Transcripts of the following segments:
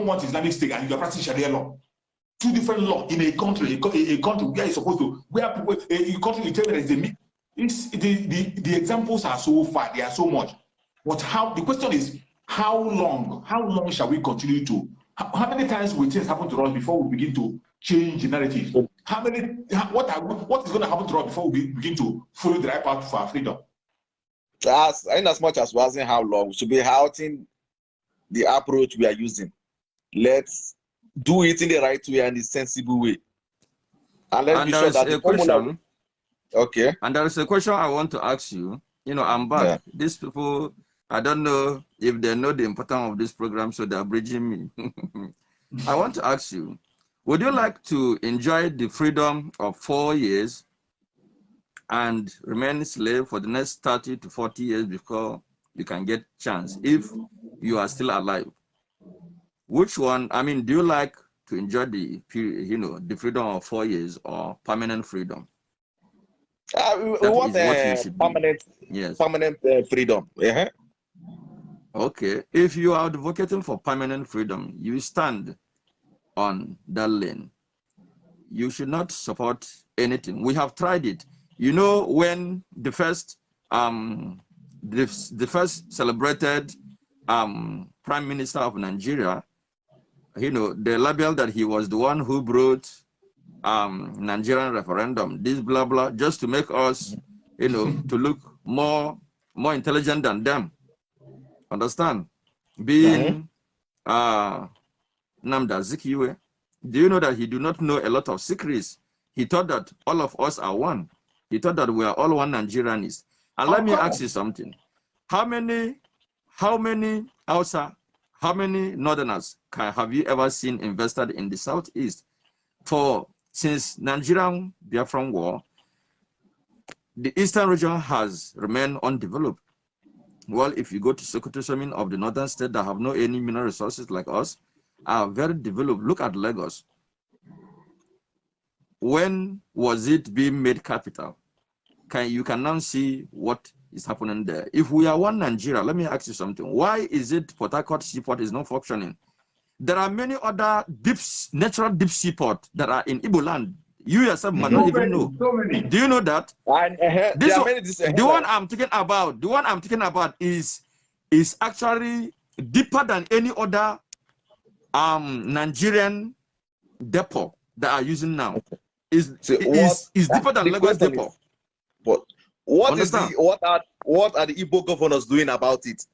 don't want Islamic State and you're practicing Sharia law. Two different laws in a country where it's supposed to, where people, a country you tell me the examples are so far, they are so much. But the question is, how long shall we continue to, how many times will things happen to us before we begin to change the narrative? What is going to happen to us before we begin to follow the right path for our freedom? In as much as we're asking how long, we should be halting the approach we are using. Let's do it in the right way and the sensible way. And let's be sure that the formula. Okay. And there is a question I want to ask you. You know, I'm back. Yeah. These people, I don't know if they know the importance of this program, so they're bridging me. I want to ask you, would you like to enjoy the freedom of 4 years and remain slave for the next 30 to 40 years before you can get chance, if you are still alive? Which one? I mean, do you like to enjoy the freedom of 4 years or permanent freedom? We want permanent freedom. Yeah. Okay. If you are advocating for permanent freedom, you stand on that lane. You should not support anything. We have tried it. You know, when the first celebrated Prime Minister of Nigeria, you know, the label that he was the one who brought Nigerian referendum, this blah blah, just to make us, you know, to look more intelligent than them. Understand? Being Namda Zikiwe, do you know that he do not know a lot of secrets? He thought that all of us are one. He thought that we are all one Nigerians. And let me ask you something. How many Hausa, how many Northerners have you ever seen invested in the Southeast? Since Nigerian Biafra war, the Eastern region has remained undeveloped. Well, if you go to Sokoto, some of the northern states that have no any mineral resources like us are very developed. Look at Lagos. When was it being made capital? You can now see what is happening there. If we are one Nigeria, let me ask you something. Why is it Port Harcourt seaport is not functioning? There are many other natural deep seaport that are in Igbo land. You yourself might not even know. Do you know that? The one I'm talking about is actually deeper than any other Nigerian depot that are using now. Is deeper than Lagos depot. But what are the Igbo governors doing about it?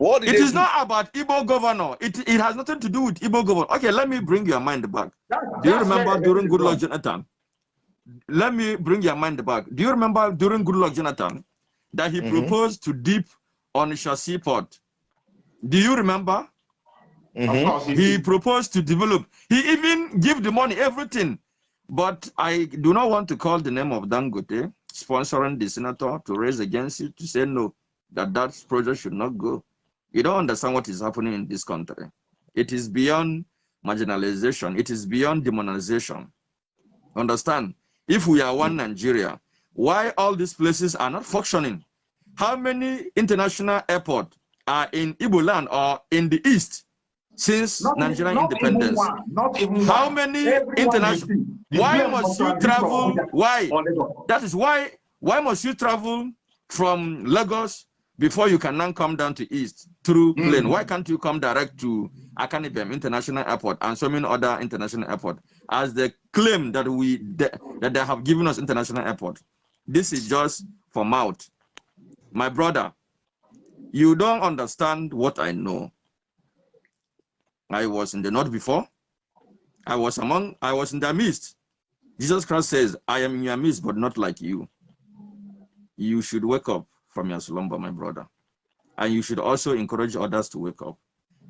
It is not about Igbo governor. It has nothing to do with Igbo governor. Okay, let me bring your mind back. Do you remember during Goodluck Jonathan? Let me bring your mind back. Do you remember during Goodluck Jonathan that he proposed to dip on Onitsha seaport? Do you remember? He proposed to develop. He even gave the money, everything. But I do not want to call the name of Dangote sponsoring the senator to raise against it, to say no, that project should not go. You don't understand what is happening in this country. It is beyond marginalization. It is beyond demonization. Understand? If we are one Nigeria, why all these places are not functioning? How many international airports are in Igbo land or in the East since Nigerian independence? How many international? Why must you travel? Why? That is why. Why must you travel from Lagos before you can now come down to East through plane? Why can't you come direct to Akanibem International Airport and so many other international airports, as they claim that that they have given us international airport? This is just for mouth. My brother, you don't understand what I know. I was in the north before. I was in their midst. Jesus Christ says, I am in your midst, but not like you. You should wake up from your slumber, my brother. And you should also encourage others to wake up.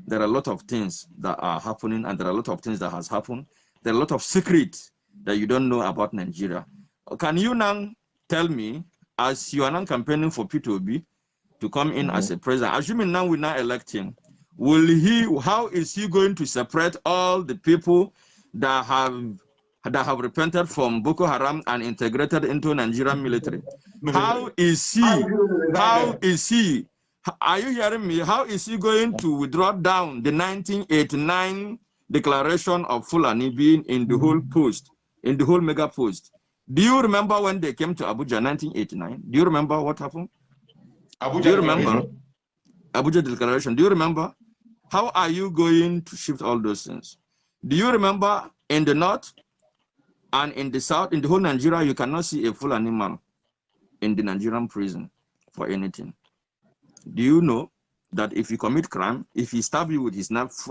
There are a lot of things that are happening, and there are a lot of things that has happened. There are a lot of secrets that you don't know about Nigeria. Can you now tell me, as you are now campaigning for P2B to come in as a president, assuming now we now elect him, how is he going to separate all the people that have repented from Boko Haram and integrated into Nigerian military? How is he, are you hearing me? How is he going to withdraw down the 1989 declaration of Fulani being in the whole post, in the whole mega post. Do you remember when they came to Abuja 1989? Do you remember what happened? Abuja Do you remember? Abuja declaration. Do you remember? How are you going to shift all those things? Do you remember in the north and in the south, in the whole Nigeria, you cannot see a Fulani man in the Nigerian prison for anything? Do you know that if you commit crime, if he stab you with his knife,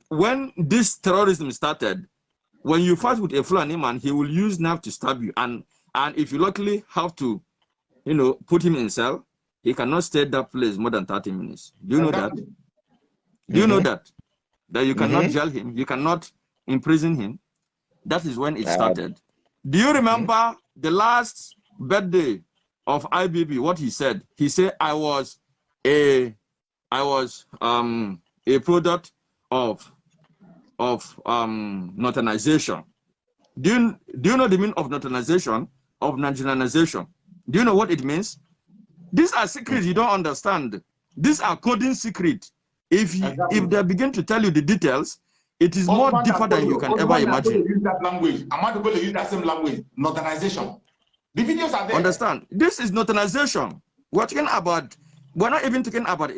when this terrorism started, when you fight with a Fulani man, he will use knife to stab you. And if you luckily have to, you know, put him in cell, he cannot stay at that place more than 30 minutes. Do you know that? Do you know that? That you cannot jail him, you cannot imprison him. That is when it started. Do you remember the last birthday of IBB, what he said? He said, I was a product of Northernization. Do you know the meaning of Northernization, of Nigerianization? Do you know what it means? These are secrets you don't understand. These are coding secrets. If they begin to tell you the details, it is more deeper than you can ever imagine. Use that language. I'm not going to use that same language. Northernization. The videos are there. Understand? This is Northernization. We're talking about. We're not even talking about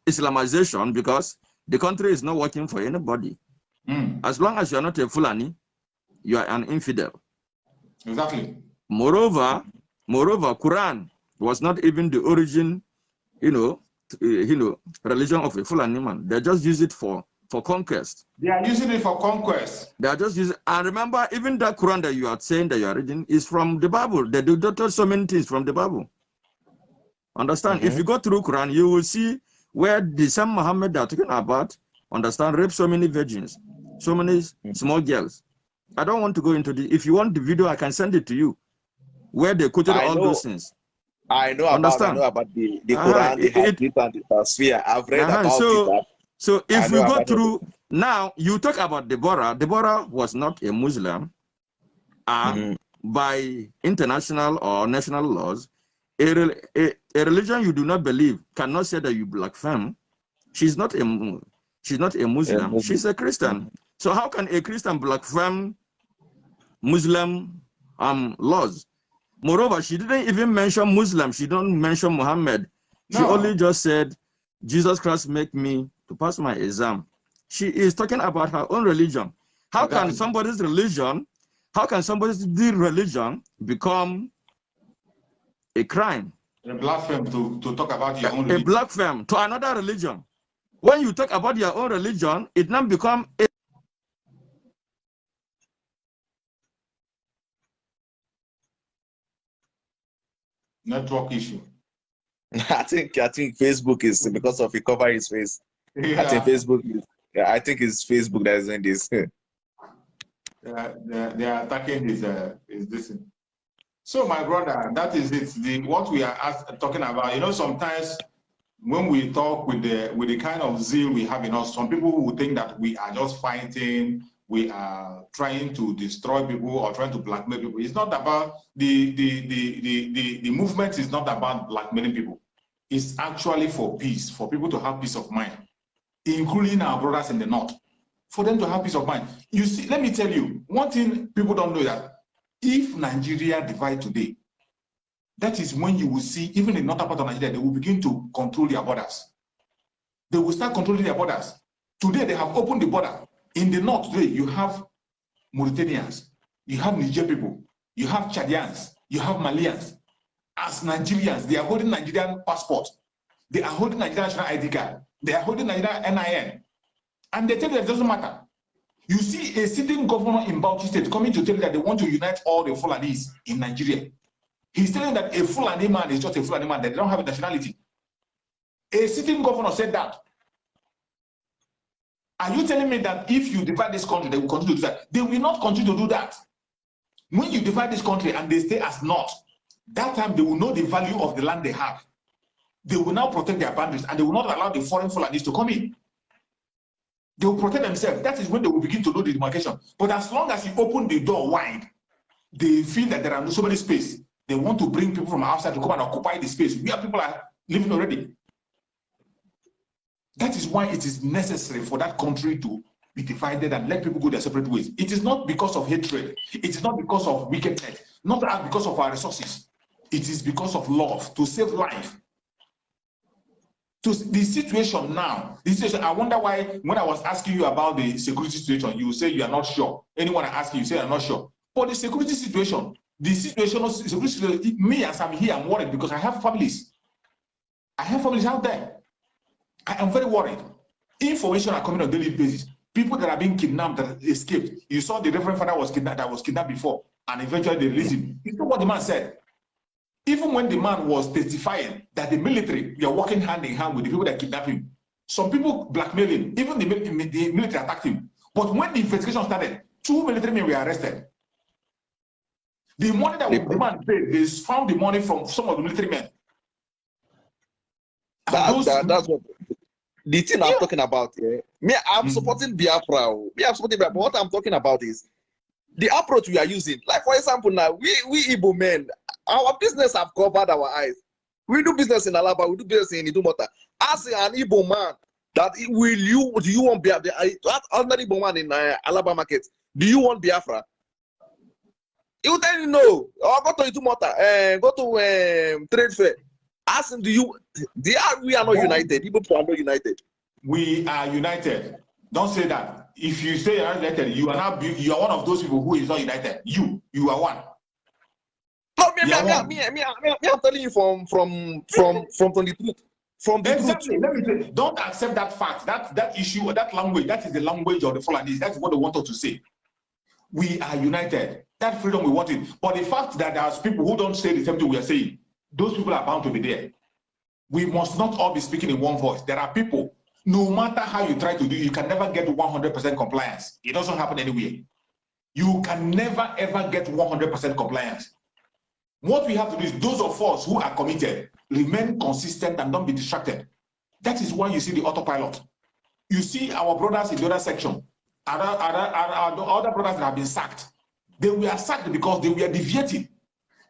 Islamization, because the country is not working for anybody. As long as you're not a Fulani, you are an infidel. Exactly. Moreover, Quran was not even the origin, religion of a Fulani man. They just use it for conquest. They are using it for conquest. They are just using. And remember, even that Quran that you are saying that you are reading is from the Bible. They do so many things from the Bible. Understand? If you go through Quran, you will see where the same Muhammad they are talking about, understand, raped so many virgins, so many small girls. I don't want to go into the. If you want the video, I can send it to you, where they quoted all those things. I know about the Quran, the Hadith, and the Tafsir. I've read about it. So if we go through, now you talk about Deborah. Deborah was not a Muslim. By international or national laws, a religion you do not believe cannot say that you blaspheme. She's not a Muslim. She's a Christian. So how can a Christian blaspheme Muslim laws? Moreover, she didn't even mention Muslim. She don't mention Muhammad. She only just said, Jesus Christ make me to pass my exam. She is talking about her own religion. How can somebody's religion become a crime? A blasphemy to talk about your own religion. A blasphemy to another religion. When you talk about your own religion, it now becomes a network issue. I think Facebook is because of he cover his face. Yeah. I think Facebook is. Yeah, I think it's Facebook that is doing this. They are attacking his this. So my brother, that is it. What we are talking about. You know, sometimes when we talk with the kind of zeal we have in us, some people who think that we are just fighting, we are trying to destroy people or trying to blackmail people. It's not about the movement is not about blackmailing people. It's actually for peace, for people to have peace of mind, including our brothers in the north, for them to have peace of mind. You see, let me tell you, one thing people don't know, that if Nigeria divide today, that is when you will see, even in northern part of Nigeria, they will begin to control their borders. They will start controlling their borders. Today, they have opened the border. In the north today, you have Mauritanians, you have Niger people, you have Chadians, you have Malians. As Nigerians, they are holding Nigerian passport. They are holding Nigerian national ID card. They are holding Nigerian NIN. And they tell you that it doesn't matter. You see a sitting governor in Bauchi State coming to tell you that they want to unite all the Fulanis in Nigeria. He's telling that a Fulani man is just a Fulani man, that they don't have a nationality. A sitting governor said that. Are you telling me that if you divide this country, they will continue to do that? They will not continue to do that. When you divide this country and they stay as north, that time they will know the value of the land they have. They will now protect their boundaries and they will not allow the foreign Fulanis to come in. They will protect themselves. That is when they will begin to know the demarcation. But as long as you open the door wide, they feel that there are so many space. They want to bring people from outside to come and occupy the space where people are living already. That is why it is necessary for that country to be divided and let people go their separate ways. It is not because of hatred. It is not because of wickedness. Not because of our resources. It is because of love to save life. To the situation now, the situation, I wonder why when I was asking you about the security situation, you say you are not sure. Anyone I ask you, you say I'm not sure. But the security situation, me as I'm here, I'm worried because I have families. I have families out there. I am very worried. Information are coming on a daily basis. People that are being kidnapped that escaped. You saw the Reverend Father was kidnapped before, and eventually they released him. You know what the man said? Even when the man was testifying that the military, they are working hand in hand with the people that kidnapped him. Some people blackmailed him. Even the military attacked him. But when the investigation started, 2 military men were arrested. The money that the man paid, they found the money from some of the military men. That's what the thing I'm talking about. Yeah. Me, I'm supporting Biafra. Me, I'm supporting Biafra. But what I'm talking about is the approach we are using. Like, for example, now, we Igbo men, our business have covered our eyes. We do business in Alaba, we do business in Idumota. As an Igbo man, do you want Biafra? That ordinary Igbo man in Alaba market, do you want Biafra? He will tell you no. Or go to Idumota, go to trade fair. Ask him, we are not united. People are not united. We are united. Don't say that. If you say you are united, you are one of those people who is not united. You are one. No, I'm telling you from the truth. From the exactly. truth. Let me say, don't accept that fact, that issue or that language. That is the language of the Fulanis. That's what they want us to say. We are united. That freedom we want it. But the fact that there's people who don't say the same thing we are saying, those people are bound to be there. We must not all be speaking in one voice. There are people, no matter how you try to do, you can never get 100% compliance. It doesn't happen anywhere. You can never ever get 100% compliance. What we have to do is those of us who are committed, remain consistent and don't be distracted. That is why you see the autopilot. You see our brothers in the other section, other brothers that have been sacked. They were sacked because they were deviating.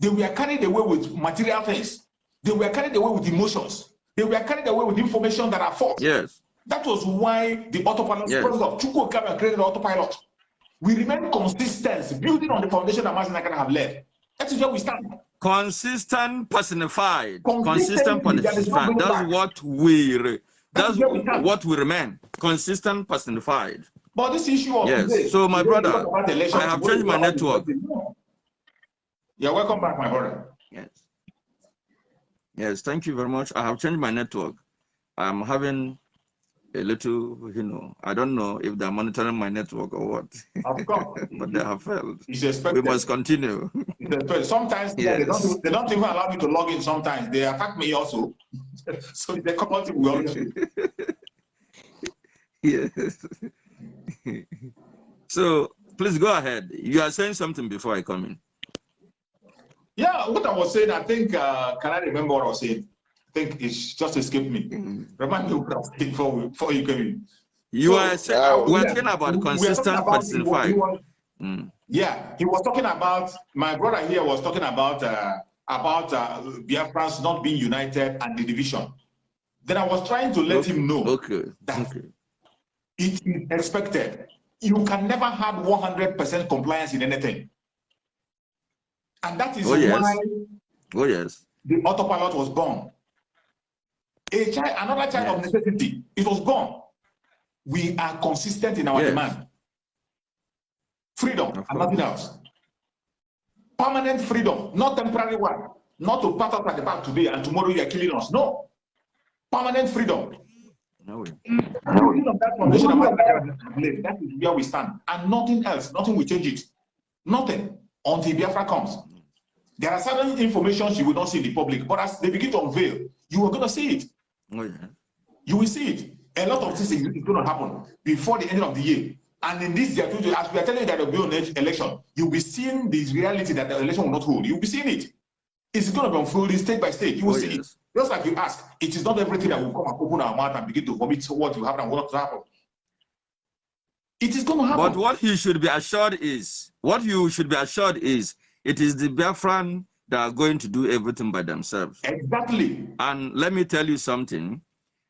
They were carried away with material things. They were carried away with emotions. They were carried away with information that are false. Yes. That was why the autopilot, yes. President of Chukwu came and created the autopilot. We remain consistent, building on the foundation that Mazi Nakana have led. That is where we stand. Consistent personified. Consistent personified. That's what we remain. Consistent personified. But this issue of yes. So my brother, I have changed my network. You're welcome back, my brother. Yes. Yes, thank you very much. I have changed my network. I'm having a little, I don't know if they're monitoring my network or what. Of course. But they have failed. We must continue. Sometimes yes. they don't even allow me to log in sometimes. They attack me also. So they come out we always yes. So please go ahead. You are saying something before I come in. Yeah, what I was saying, I think, can I remember what I was saying? I think it's just escaped me. Remind me what I was saying before you came in. You are saying, we're talking about consistent personified. Yeah, he was talking about, my brother here was talking about Biafrans not being united and the division. Then I was trying to let him know that it is expected. You can never have 100% compliance in anything. And that is why the autopilot was born. Another child of necessity, it was born. We are consistent in our demand. Freedom and nothing else. Permanent freedom, not temporary one. Not to pat us at the back today and tomorrow you are killing us. No. Permanent freedom. That is where we stand. And nothing else, nothing will change it. Nothing. Until Biafra comes. There are certain information you will not see in the public, but as they begin to unveil, you are going to see it. You will see it. A lot of things is going to happen before the end of the year. And in this year, as we are telling you that there will be an election, you'll be seeing this reality that the election will not hold. You'll be seeing it. It's going to be unfolding state by state. You will see it. Just like you ask, it is not everything that will come and open our mouth and begin to vomit what will happen and what will happen. It is going to happen. But what you should be assured is, it is the Biafran that are going to do everything by themselves. Exactly. And let me tell you something.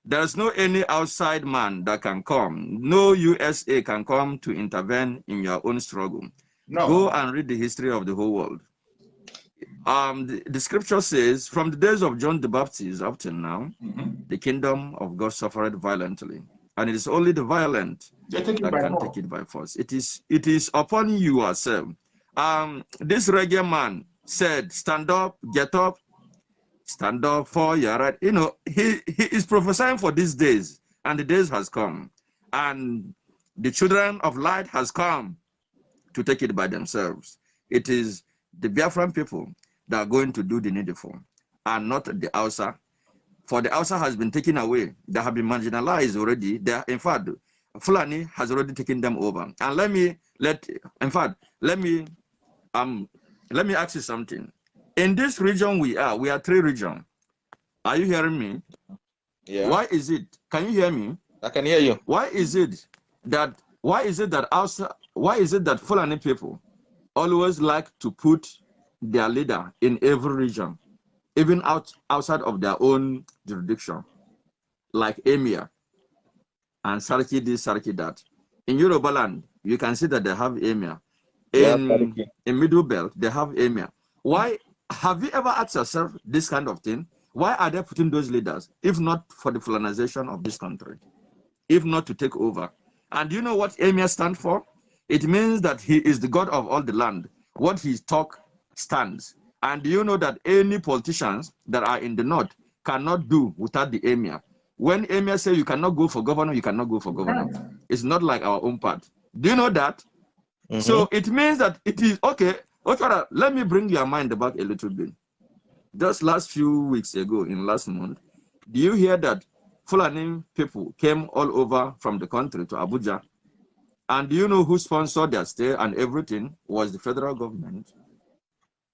There's no any outside man that can come. No USA can come to intervene in your own struggle. No. Go and read the history of the whole world. The scripture says, from the days of John the Baptist up till now, the kingdom of God suffered violently. And it is only the violent that can take it by force. It is upon you yourself. This reggae man said, stand up, get up, stand up for your right. You know, he is prophesying for these days, and the days has come. And the children of light has come to take it by themselves. It is the Biafran people that are going to do the needful, and not the Hausa. For the Hausa has been taken away. They have been marginalized already. In fact, Fulani has already taken them over. And let me ask you something. In this region we are 3 regions. Are you hearing me? Yeah. Why is it? Can you hear me? I can hear you. Why is it that Fulani people always like to put their leader in every region, even outside of their own jurisdiction, like Emir and Sarki this, Sarki that? In Yoruba land, you can see that they have Emir. In Middle Belt, they have Emir. Why? Have you ever asked yourself this kind of thing? Why are they putting those leaders, if not for the Fulanization of this country, if not to take over? And do you know what Emir stands for? It means that he is the God of all the land. What he talk stands. And do you know that any politicians that are in the north cannot do without the Emir? When Emir say you cannot go for governor, you cannot go for governor. It's not like our own part. Do you know that? So it means that it is okay. Okay, let me bring your mind back a little bit. Just last few weeks ago, in last month, do you hear that Fulani people came all over from the country to Abuja? And do you know who sponsored their stay and everything? Was the federal government.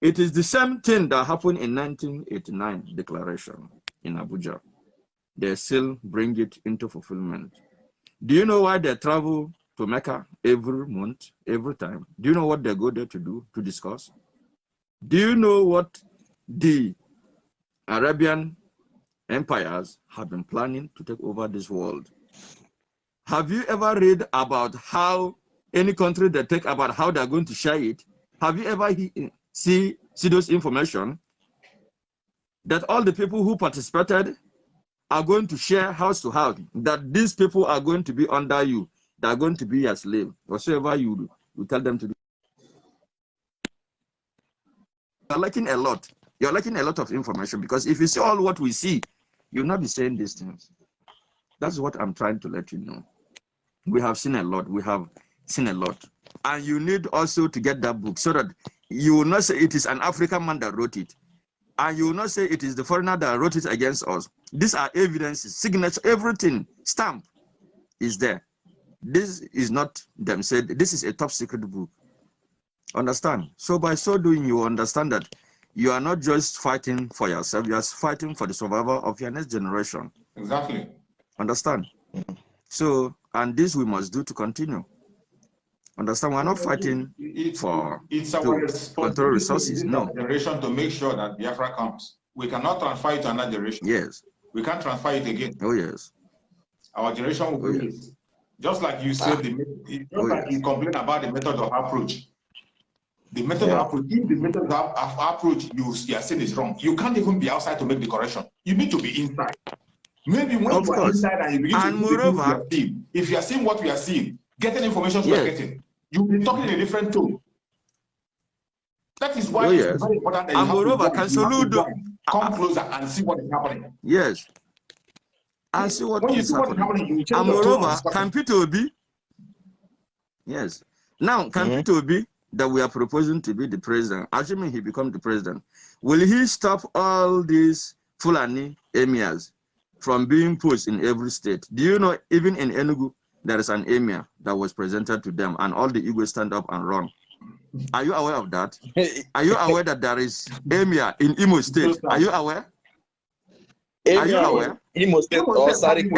It is the same thing that happened in 1989 declaration in Abuja. They still bring it into fulfillment. Do you know why they travel to Mecca every month, every time? Do you know what they go there to do, to discuss? Do you know what the Arabian empires have been planning to take over this world? Have you ever read about how any country they take about how they're going to share it? Have you ever see those information? That all the people who participated are going to share house to house, that these people are going to be under you, they are going to be your slave, whatsoever you tell them to do. You're lacking a lot. You're lacking a lot of information, because if you see all what we see, you'll not be saying these things. That's what I'm trying to let you know. We have seen a lot. We have seen a lot. And you need also to get that book so that you will not say it is an African man that wrote it. And you will not say it is the foreigner that wrote it against us. These are evidences, signature, everything, stamp is there. This is not them said. This is a top secret book. Understand? So by so doing, you understand that you are not just fighting for yourself, you are fighting for the survival of your next generation. Exactly. Understand? So, and this we must do to continue. Understand? We're not fighting for control resources. No. Generation to make sure that Biafra comes. We cannot transfer it to another generation. Yes. We can't transfer it again. Oh yes. Our generation will do it. Just like you said, like you complain about the method of approach. The method of approach, if the method of approach you are saying is wrong, you can't even be outside to make the correction. You need to be inside. Maybe when you are inside and you begin to moreover, if you are seeing what we are seeing, getting information we are getting, you'll be talking in a different tone. That is why it's very important that you have to come closer and see what is happening. Yes. And see what is happening. And moreover, can Peter be? Yes. Now, can Peter be that we are proposing to be the president, assuming he becomes the president, will he stop all these Fulani emirs from being pushed in every state? Do you know, even in Enugu, there is an emir that was presented to them and all the Igbo stand up and run. Are you aware of that? Are you aware that there is emir in Imo State? Are you aware? Are you aware? Imo State or Sariki.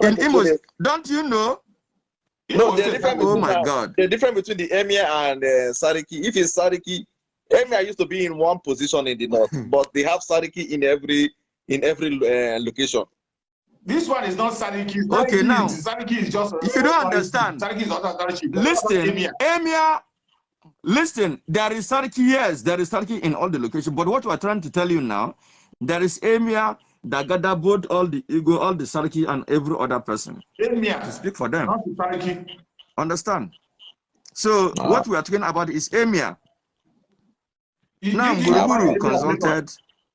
In Imo, don't you know? No, the difference oh my God! The difference between the emir and Sariki. If it's Sariki, emir used to be in one position in the north, but they have Sariki in every location. This one is not saniki. Okay, now saniki is just you don't understand. Saniki is not saniki. Listen, Emir. Listen, there is saniki. Yes, there is saniki in all the locations. But what we are trying to tell you now, there is Emir that gather both all the ego, all the saniki, and every other person to speak for them. Understand? So what we are talking about is Emir. Now Buruburu consulted.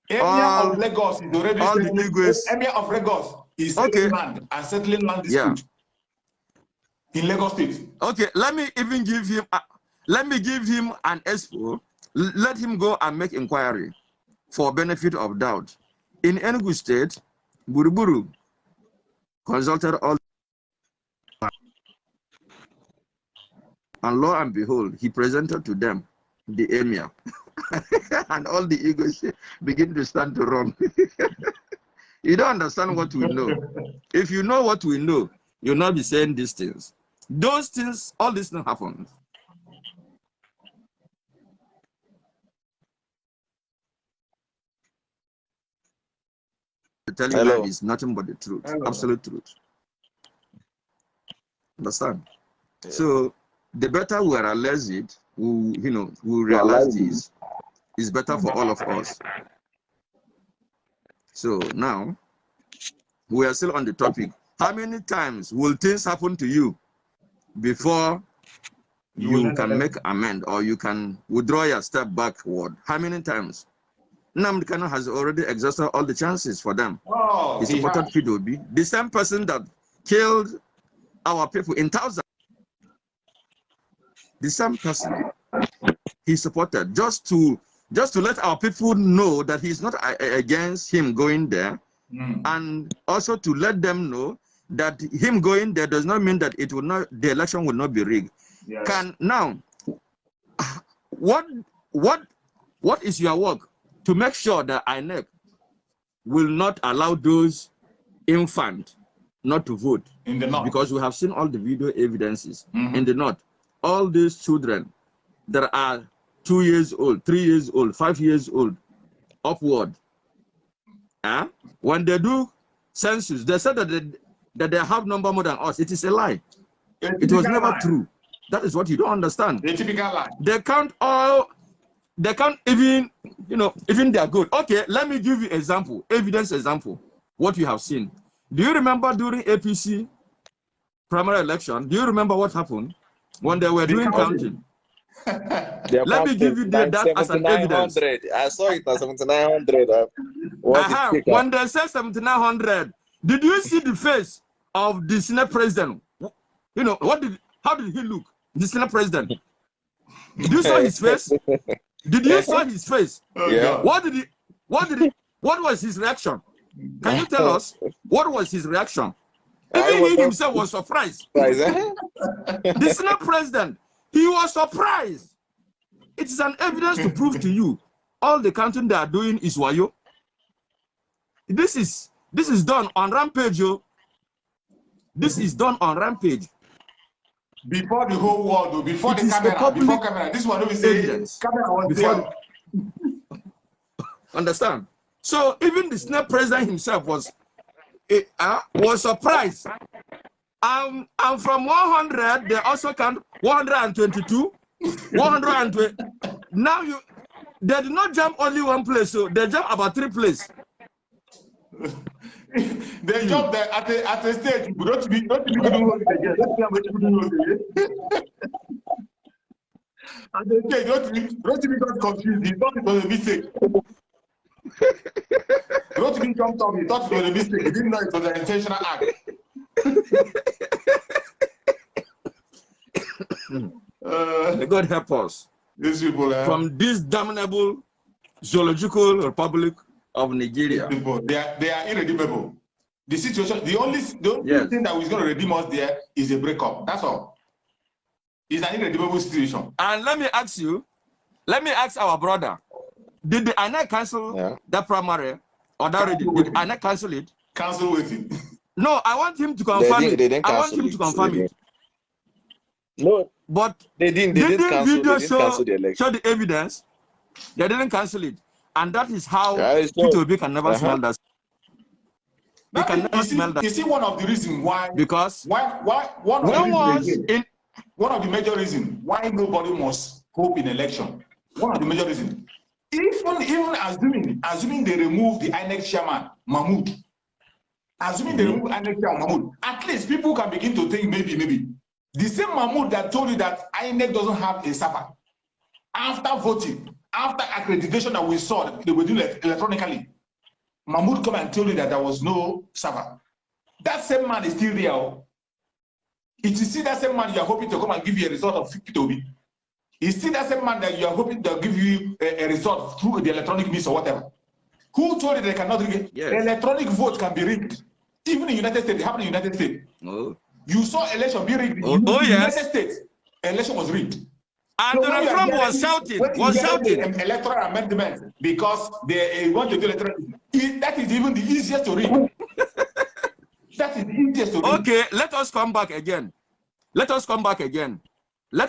Emir of Lagos is already all the egos. Emir of Lagos is settling land and settling land dispute in Lagos State. Okay, let me even give him. Let me give him an expo. Let him go and make inquiry for benefit of doubt. In Enugu State, Buruburu consulted all, and lo and behold, he presented to them the Emir. And all the egos begin to stand to run. You don't understand what we know. If you know what we know, you'll not be saying these things. Those things, all these things happen. To tell you that is nothing but the truth, absolute truth. Understand? Yeah. So the better we realize it, we realize this is better for all of us. So now we are still on the topic. How many times will things happen to you before you can make amend or you can withdraw your step backward? How many times? Nnamdi Kanu has already exhausted all the chances for them. Oh, he supported PDOB, the same person that killed our people in thousands. The same person he supported just to let our people know that he's not against him going there, and also to let them know that him going there does not mean that it will not, the election will not be rigged. Yes. Now, what is your work to make sure that INEC will not allow those infants not to vote? In the north, because we have seen all the video evidences in the north. All these children that are 2 years old, 3 years old, 5 years old, upward. When they do census, they said that they have number more than us. It is a lie. It was never true. That is what you don't understand. A typical lie. They can't even, even they are good. Okay, let me give you example, evidence example, what you have seen. Do you remember during APC primary election, do you remember what happened when they were doing counting? Let me give you that as an evidence. I saw it as 7,900. When they said 7,900, did you see the face of the Senate president? How did he look? The Senate president. Did you saw his face? Did you saw his face? Yeah. What was his reaction? Can you tell us what was his reaction? Even he himself was surprised. The Senate president, he was surprised. It is an evidence to prove to you all the counting they are doing is wayo. This is done on rampage, yo. This is done on rampage. Before the whole world, before the camera, this one we say camera was before. Understand? So even the Senate president himself was surprised. And from 100, they also count 122, 120. Now they did not jump only one place, so they jump about 3 places. They jump there at a stage. Don't be doing it again. At the stage, don't be confused. He thought it was a mistake. Don't be jumped on. He thought it was a mistake. He didn't know it was an intentional act. May God help us. These people from this damnable zoological republic of Nigeria. They are irredeemable. The situation, the only thing that is going to redeem us there is a breakup. That's all. It's an irredeemable situation. And let me ask our brother, did the INEC cancel that primary or that already? Did INEC cancel it? Cancel with it. No, I want him to confirm it. I want him to confirm it. No, but they didn't cancel the election. Show the evidence. They didn't cancel it, and that is how P2B can never smell that. He can never smell that. You see one of the reasons why, because one of the major reasons why nobody must hope in election. One of the major reasons. Even assuming they remove the INEC chairman, Mahmoud. Assuming they remove INEC chairman, Mahmoud. At least people can begin to think maybe. The same Mahmoud that told you that INEC doesn't have a server. After voting, after accreditation that we saw that they were doing electronically, Mahmoud come and told you that there was no server. That same man is still there. It is still that same man you are hoping to come and give you a result of 50 to be. It's still that same man that you are hoping to give you a result through the electronic means or whatever. Who told you they cannot rig it? Yes. Electronic vote can be rigged. Even in the United States, it happened in the United States. Oh. You saw election be rigged. In the United States, election was rigged. And so Donald Trump was shouting. Electoral amendment because they want to do electoral. That is even the easiest to rig. That is the easiest to rig. Okay, let us come back again. Let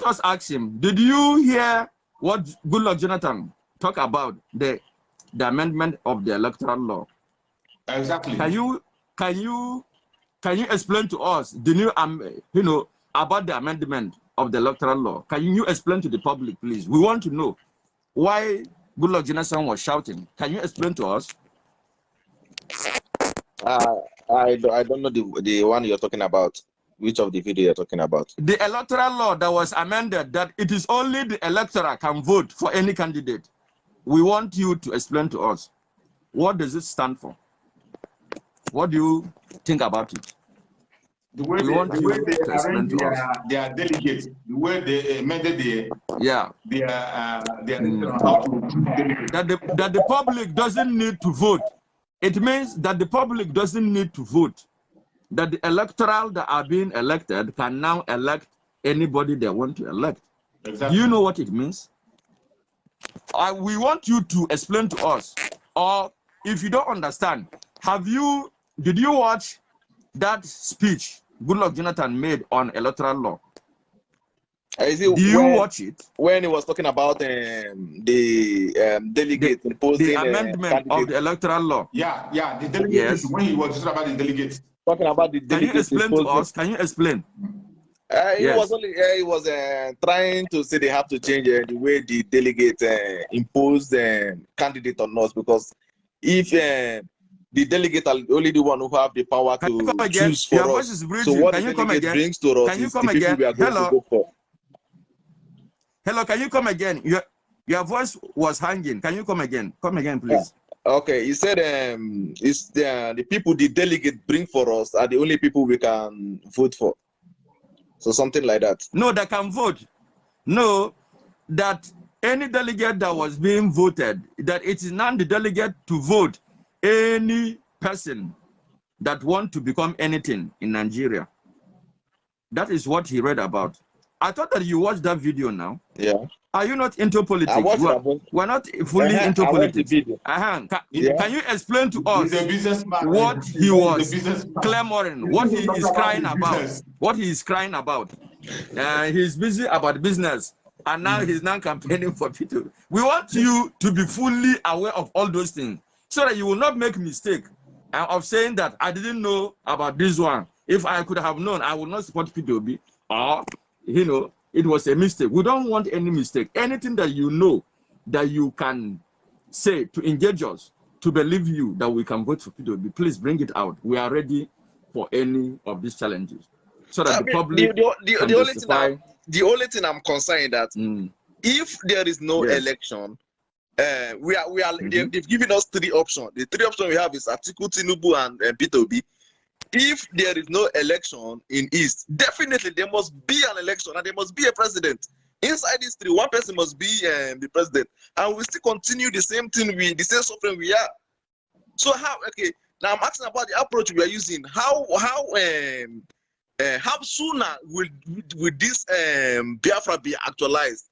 us ask him, did you hear what Goodluck Jonathan talked about the amendment of the electoral law? Exactly. Can you explain to us the new about the amendment of the electoral law? Can you explain to the public, please? We want to know why Goodluck Jonathan was shouting. Can you explain to us? I don't know the one you're talking about. Which of the video you're talking about? The electoral law that was amended, that it is only the electorate can vote for any candidate. We want you to explain to us. What does it stand for? What do you think about it? The way they arrange their delegates, the way they amended that the public doesn't need to vote. It means that the public doesn't need to vote. That the electoral that are being elected can now elect anybody they want to elect. Exactly. Do you know what it means? We want you to explain to us. Or if you don't understand, did you watch that speech Goodluck Jonathan made on electoral law? Did you watch it? When he was talking about the delegate imposing the amendment of the electoral law. Yeah, the delegates. Yes. When he was talking about the delegates. Talking about the delegates. Can you explain to us? Can you explain? He was trying to say they have to change the way the delegate impose the candidate on us, because if the delegate are only the one who have the power to choose for Your us. Voice is bridging. So what can the you come delegate again? brings to us can you is come the again? people we are going to go for. Hello, can you come again? Your voice was hanging. Can you come again? Come again, please. Okay, he said it's the people the delegate bring for us are the only people we can vote for. So something like that. No, they can vote. No, that any delegate that was being voted, that it is not the delegate to vote any person that want to become anything in Nigeria. That is what he read about. I thought that you watched that video now. Yeah. Are you not into politics? We're not fully into politics. Can you explain to us what he was clamoring, what he is crying about? What he is crying about? He's busy about business, and now he's now campaigning for people. We want you to be fully aware of all those things, so that you will not make mistake of saying that I didn't know about this one. If I could have known, I would not support P2B, or it was a mistake. We don't want any mistake. Anything that you know that you can say to engage us, to believe you that we can vote for P2B, please bring it out. We are ready for any of these challenges, so that the public the only thing I'm concerned that if there is no election, they've given us 3 options. The 3 options we have is Atiku, Tinubu, and P2B. If there is no election in East, definitely there must be an election and there must be a president. Inside these 3, one person must be the president, and we still continue the same thing, the same suffering we are. So how? Okay, now I'm asking about the approach we are using. How sooner will this Biafra be actualized?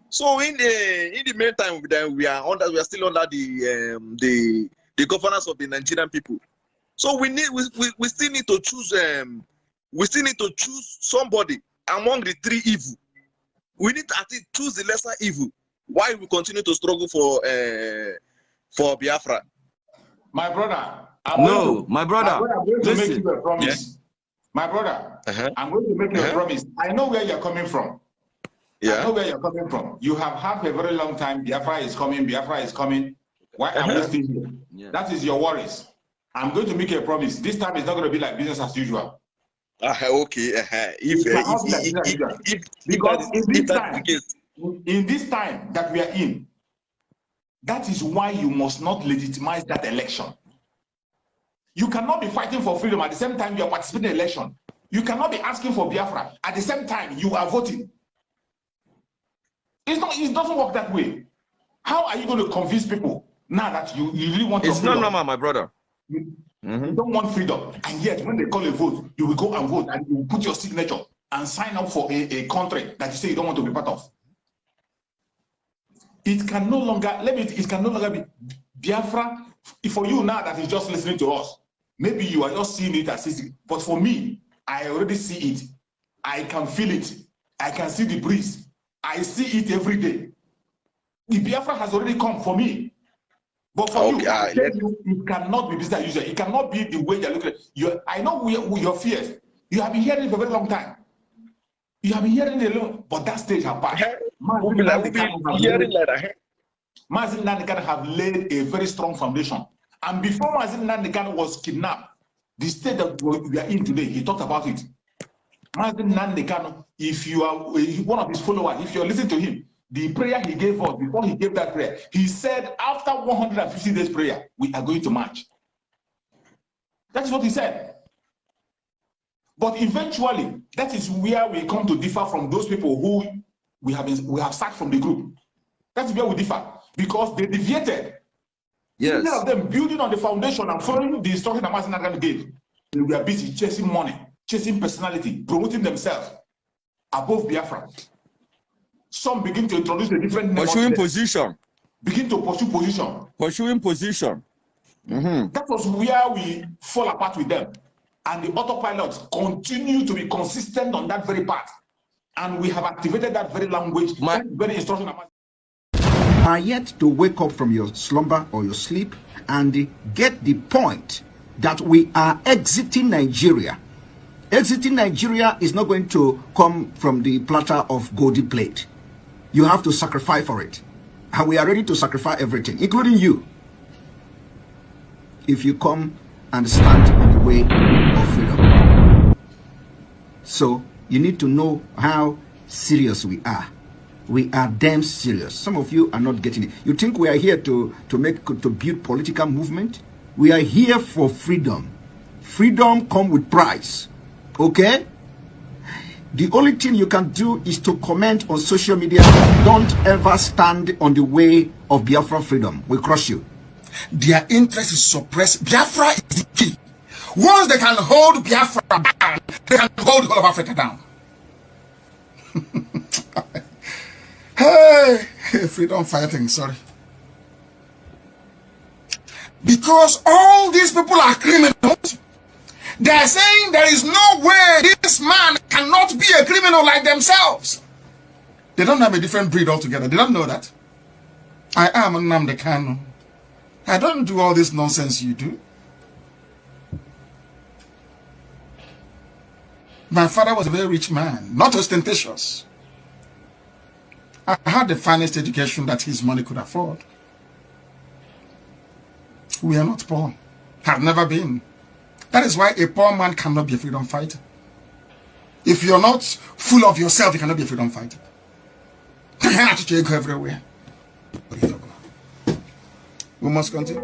So in the meantime, we are still under the governance of the Nigerian people. So we still need to choose somebody among the 3 evil. We need to at least choose the lesser evil. Why we continue to struggle for Biafra? My brother. I'm going to make you a promise. Yeah. My brother, I'm going to make you a promise. I know where you're coming from. Yeah. I know where you're coming from. You have had for a very long time. Biafra is coming. Biafra is coming. Why am we still here? Yeah. That is your worries. I'm going to make you a promise. This time it's not going to be like business as usual. Okay. In this time that we are in, that is why you must not legitimize that election. You cannot be fighting for freedom at the same time you are participating in the election. You cannot be asking for Biafra at the same time you are voting. It doesn't work that way. How are you going to convince people now that you really want It's not normal, my brother. You don't want freedom, and yet when they call a vote, you will go and vote and you will put your signature and sign up for a country that you say you don't want to be part of. It can no longer be Biafra. For you now that is just listening to us, maybe you are just seeing it as easy. But for me, I already see it. I can feel it. I can see the breeze. I see it every day. The Biafra has already come for me. But for you, it cannot be business as usual. It cannot be the way you're looking at it. I know your fears. You have been hearing it for a very long time. You have been hearing it alone, but that stage has passed. Mazin Nandikan have laid a very strong foundation. And before Mazin Nandikan was kidnapped, the state that we are in today, he talked about it. Mazin Nandikan, if you are one of his followers, if you're listening to him, the prayer he gave us, before he gave that prayer, he said, after 150 days prayer, we are going to march. That's what he said. But eventually, that is where we come to differ from those people who we have sacked from the group. That's where we differ, because they deviated. Yes. Instead of them building on the foundation and following the instruction that Mazin Nandikan gave, they were busy chasing money, chasing personality, promoting themselves above Biafra. Some begin to introduce a different pursuing position. Begin to pursue position. Pursuing position. That was where we fall apart with them. And the autopilots continue to be consistent on that very path. And we have activated that very language, that very instruction. Are yet to wake up from your slumber or your sleep and get the point that we are exiting Nigeria. Exiting Nigeria is not going to come from the platter of golden plate. You have to sacrifice for it. And we are ready to sacrifice everything, including you, if you come and stand in the way of freedom. So you need to know how serious we are. We are damn serious. Some of you are not getting it. You think we are here to build political movement? We are here for freedom. Freedom comes with price. Okay? The only thing you can do is to comment on social media. Don't ever stand on the way of Biafra freedom. We'll crush you. Their interest is suppressed. Biafra is the key. Once they can hold Biafra down, they can hold all of Africa down. Hey, freedom fighting, sorry. Because all these people are criminals. They are saying there is no way this man cannot be a criminal like themselves. They don't have a different breed altogether. They don't know that. I am Nnamdi Kanu. I don't do all this nonsense you do. My father was a very rich man, not ostentatious. I had the finest education that his money could afford. We are not poor. Have never been. That is why a poor man cannot be a freedom fighter. If you're not full of yourself, you cannot be a freedom fighter. You have to go everywhere. We must continue.